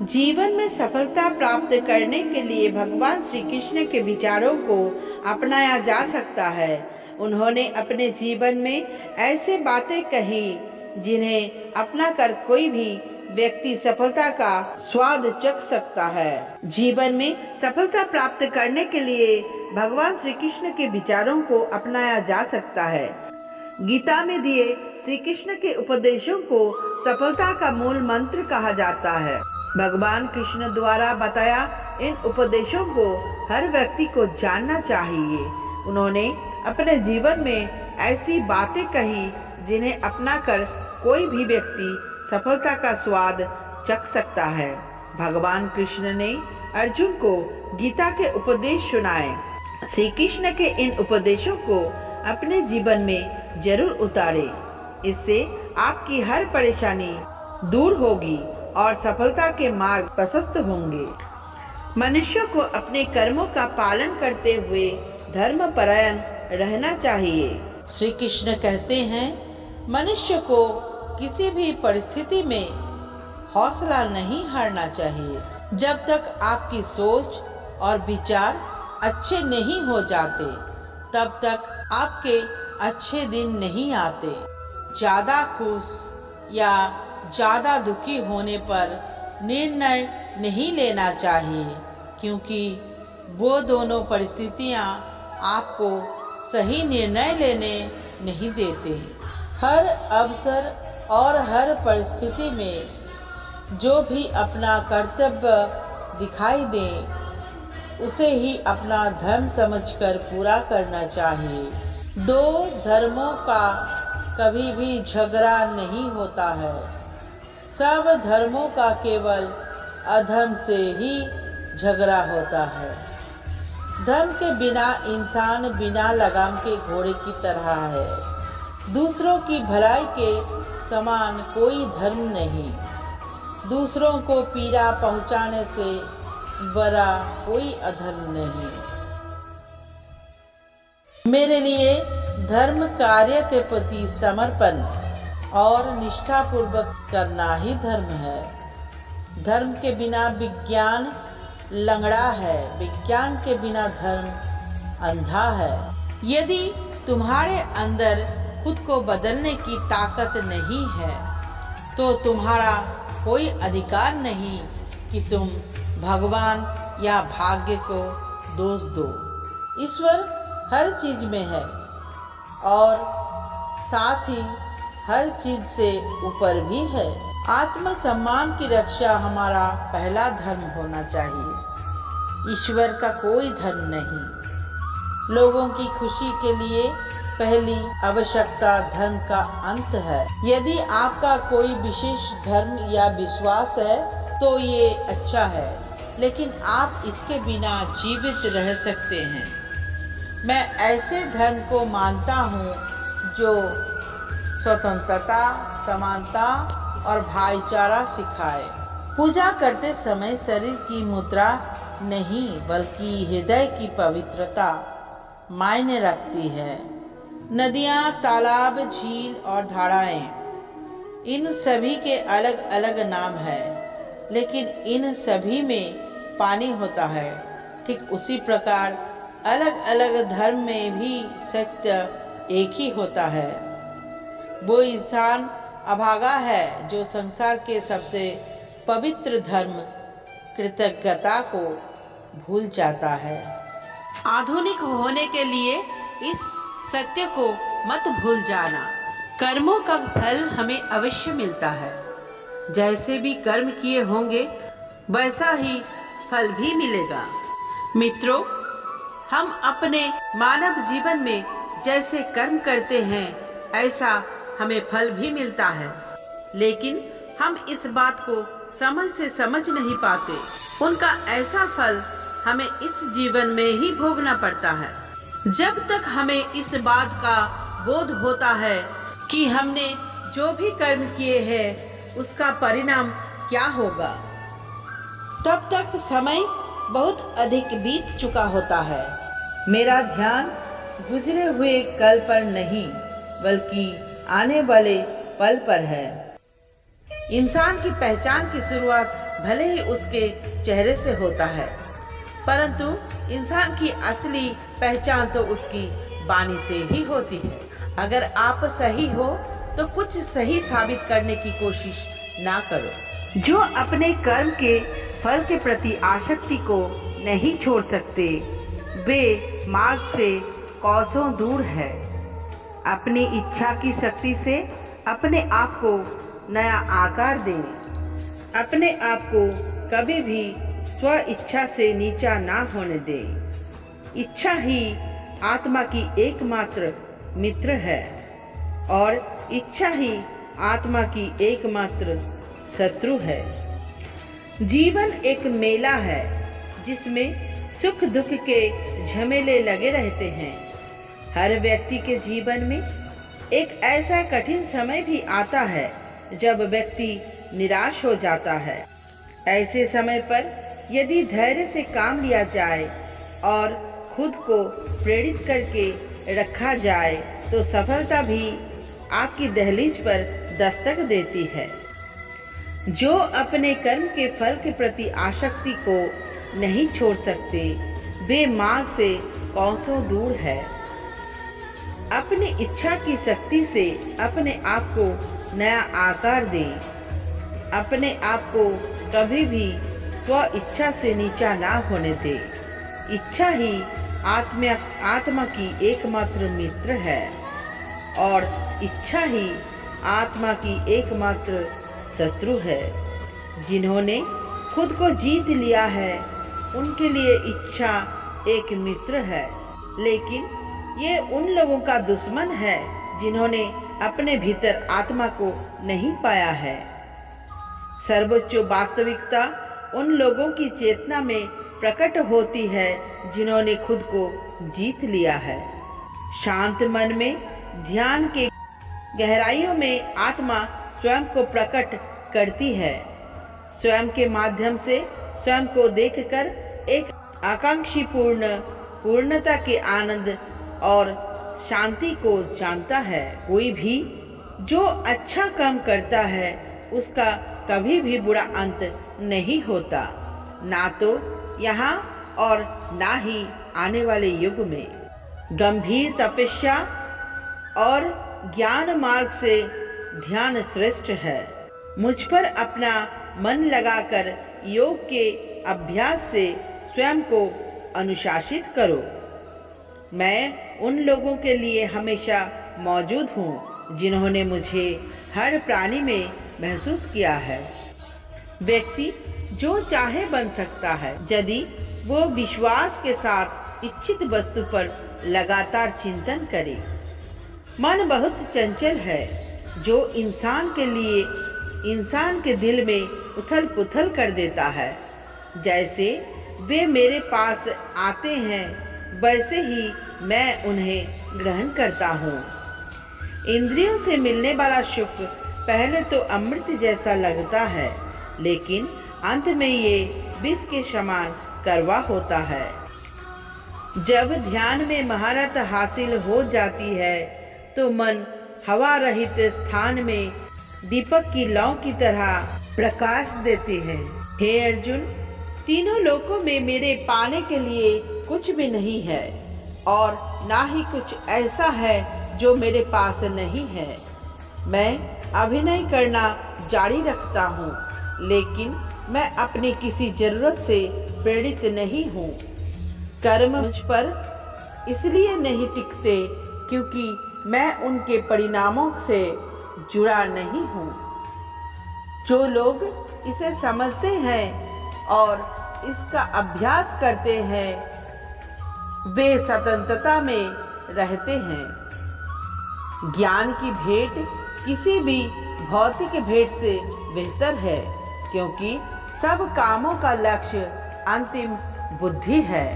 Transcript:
जीवन में सफलता प्राप्त करने के लिए भगवान श्री कृष्ण के विचारों को अपनाया जा सकता है। उन्होंने अपने जीवन में ऐसे बातें कही जिन्हें अपनाकर कोई भी व्यक्ति सफलता का स्वाद चख सकता है। जीवन में सफलता प्राप्त करने के लिए भगवान श्री कृष्ण के विचारों को अपनाया जा सकता है। गीता में दिए श्री कृष्ण के उपदेशों को सफलता का मूल मंत्र कहा जाता है। भगवान कृष्ण द्वारा बताया इन उपदेशों को हर व्यक्ति को जानना चाहिए। उन्होंने अपने जीवन में ऐसी बातें कही जिन्हें अपनाकर कोई भी व्यक्ति सफलता का स्वाद चख सकता है। भगवान कृष्ण ने अर्जुन को गीता के उपदेश सुनाए। श्री कृष्ण के इन उपदेशों को अपने जीवन में जरूर उतारे। इससे आपकी हर परेशानी दूर होगी और सफलता के मार्ग प्रशस्त होंगे। मनुष्य को अपने कर्मों का पालन करते हुए धर्मपरायण रहना चाहिए। श्री कृष्ण कहते हैं, मनुष्य को किसी भी परिस्थिति में हौसला नहीं हारना चाहिए। जब तक आपकी सोच और विचार अच्छे नहीं हो जाते, तब तक आपके अच्छे दिन नहीं आते। ज्यादा खुश या ज्यादा दुखी होने पर निर्णय नहीं लेना चाहिए, क्योंकि वो दोनों परिस्थितियां आपको सही निर्णय लेने नहीं देते। हर अवसर और हर परिस्थिति में जो भी अपना कर्तव्य दिखाई दे, उसे ही अपना धर्म समझकर पूरा करना चाहिए। दो धर्मों का कभी भी झगड़ा नहीं होता है। सब धर्मों का केवल अधर्म से ही झगड़ा होता है। धर्म के बिना इंसान बिना लगाम के घोड़े की तरह है। दूसरों की भलाई के समान कोई धर्म नहीं। दूसरों को पीड़ा पहुंचाने से बड़ा कोई अधर्म नहीं। मेरे लिए धर्म कार्य के प्रति समर्पण और निष्ठापूर्वक करना ही धर्म है। धर्म के बिना विज्ञान लंगड़ा है, विज्ञान के बिना धर्म अंधा है। यदि तुम्हारे अंदर खुद को बदलने की ताकत नहीं है, तो तुम्हारा कोई अधिकार नहीं कि तुम भगवान या भाग्य को दोष दो। ईश्वर हर चीज में है और साथ ही हर चीज से ऊपर भी है। आत्मसम्मान की रक्षा हमारा पहला धर्म होना चाहिए, ईश्वर का कोई धर्म नहीं। लोगों की खुशी के लिए पहली आवश्यकता धर्म का अंत है। यदि आपका कोई विशेष धर्म या विश्वास है तो ये अच्छा है, लेकिन आप इसके बिना जीवित रह सकते हैं। मैं ऐसे धर्म को मानता हूँ जो स्वतंत्रता, समानता और भाईचारा सिखाए। पूजा करते समय शरीर की मुद्रा नहीं, बल्कि हृदय की पवित्रता मायने रखती है। नदियाँ, तालाब, झील और धाराएं, इन सभी के अलग अलग नाम हैं, लेकिन इन सभी में पानी होता है। ठीक उसी प्रकार अलग अलग धर्म में भी सत्य एक ही होता है। वो इंसान अभागा है जो संसार के सबसे पवित्र धर्म कृतज्ञता को भूल जाता है। आधुनिक होने के लिए इस सत्य को मत भूल जाना। कर्मों का फल हमें अवश्य मिलता है। जैसे भी कर्म किए होंगे वैसा ही फल भी मिलेगा। मित्रों, हम अपने मानव जीवन में जैसे कर्म करते हैं ऐसा हमें फल भी मिलता है, लेकिन हम इस बात को समझ से समझ नहीं पाते। उनका ऐसा फल हमें इस जीवन में ही भोगना पड़ता है। जब तक हमें इस बात का बोध होता है कि हमने जो भी कर्म किए हैं उसका परिणाम क्या होगा, तब तक समय बहुत अधिक बीत चुका होता है। मेरा ध्यान गुजरे हुए कल पर नहीं, बल्कि आने वाले पल पर है। इंसान की पहचान की शुरुआत भले ही उसके चेहरे से होता है, परंतु इंसान की असली पहचान तो उसकी वाणी से ही होती है। अगर आप सही हो तो कुछ सही साबित करने की कोशिश ना करो। जो अपने कर्म के फल के प्रति आसक्ति को नहीं छोड़ सकते, वे मार्ग से कोसों दूर है। अपनी इच्छा की शक्ति से अपने आप को नया आकार दें। अपने आप को कभी भी स्व इच्छा से नीचा ना होने दें। इच्छा ही आत्मा की एकमात्र मित्र है और इच्छा ही आत्मा की एकमात्र शत्रु है। जीवन एक मेला है जिसमें सुख दुख के झमेले लगे रहते हैं। हर व्यक्ति के जीवन में एक ऐसा कठिन समय भी आता है जब व्यक्ति निराश हो जाता है। ऐसे समय पर यदि धैर्य से काम लिया जाए और खुद को प्रेरित करके रखा जाए तो सफलता भी आपकी दहलीज पर दस्तक देती है। जो अपने कर्म के फल के प्रति आसक्ति को नहीं छोड़ सकते, वे मार्ग से कोसों दूर है। अपनी इच्छा की शक्ति से अपने आप को नया आकार दें। अपने आप को कभी भी स्व इच्छा से नीचा ना होने दे। इच्छा ही आत्मा की एकमात्र मित्र है और इच्छा ही आत्मा की एकमात्र शत्रु है। जिन्होंने खुद को जीत लिया है उनके लिए इच्छा एक मित्र है, लेकिन ये उन लोगों का दुश्मन है जिन्होंने अपने भीतर आत्मा को नहीं पाया है। सर्वोच्च वास्तविकता उन लोगों की चेतना में प्रकट होती है जिन्होंने खुद को जीत लिया है। शांत मन में ध्यान के गहराइयों में आत्मा स्वयं को प्रकट करती है। स्वयं के माध्यम से स्वयं को देखकर एक आकांक्षी पूर्णता के आनंद और शांति को जानता है। कोई भी जो अच्छा काम करता है उसका कभी भी बुरा अंत नहीं होता, ना तो यहाँ और ना ही आने वाले युग में। गंभीर तपस्या और ज्ञान मार्ग से ध्यान श्रेष्ठ है। मुझ पर अपना मन लगाकर योग के अभ्यास से स्वयं को अनुशासित करो। मैं उन लोगों के लिए हमेशा मौजूद हूँ जिन्होंने मुझे हर प्राणी में महसूस किया है। व्यक्ति जो चाहे बन सकता है यदि वो विश्वास के साथ इच्छित वस्तु पर लगातार चिंतन करे। मन बहुत चंचल है जो इंसान के दिल में उथल पुथल कर देता है। जैसे वे मेरे पास आते हैं वैसे ही मैं उन्हें ग्रहण करता हूँ। इंद्रियों से मिलने वाला सुख पहले तो अमृत जैसा लगता है, लेकिन अंत में ये विष के समान कड़वा होता है। जब ध्यान में महारत हासिल हो जाती है तो मन हवा रहित स्थान में दीपक की लौ की तरह प्रकाश देते हैं। हे अर्जुन, तीनों लोकों में मेरे पाने के लिए कुछ भी नहीं है और ना ही कुछ ऐसा है जो मेरे पास नहीं है। मैं अभिनय करना जारी रखता हूँ, लेकिन मैं अपनी किसी जरूरत से प्रेरित नहीं हूँ। कर्म मुझ पर इसलिए नहीं टिकते क्योंकि मैं उनके परिणामों से जुड़ा नहीं हूँ। जो लोग इसे समझते हैं और इसका अभ्यास करते हैं वे स्वतंत्रता में रहते हैं। ज्ञान की भेंट किसी भी भौतिक भेंट से बेहतर है, क्योंकि सब कामों का लक्ष्य अंतिम बुद्धि है।